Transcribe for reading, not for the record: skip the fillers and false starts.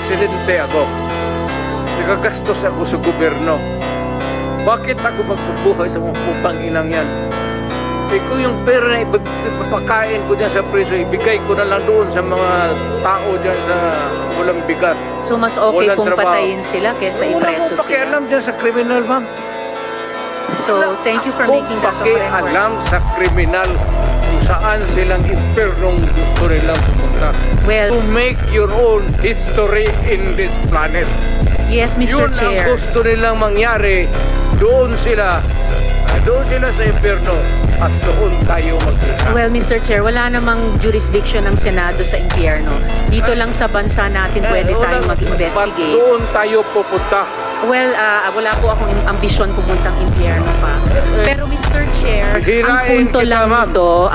presidente ako. Nagagastos ako sa gobyerno. Bakit ako magbubuhay sa mga putang inang yan? Eh kung yung pera na ipapakain ko dyan sa preso, ibigay ko na lang doon sa mga tao dyan sa walang bigat. So mas okay kung patayin sila kaysa ipreso sila? Wala pakialam dyan sa kriminal, ma'am. So thank you for making that record. Pakialam sa kriminal kung saan silang impernong gusto nilang pumunta. Well, to make your own history in this planet. Yes, Mr. Yun Chair. ang gusto nilang mangyari. Doon sila sa impyerno at doon tayo magkita. Well, Mr. Chair, wala namang jurisdiction ng Senado sa impyerno. Dito lang sa bansa natin pwede tayo mag-investigate. Doon tayo pupunta. Well, wala po akong ambisyon pumuntang impyerno pa. Pero Mr. Chair, ang punto lang nito,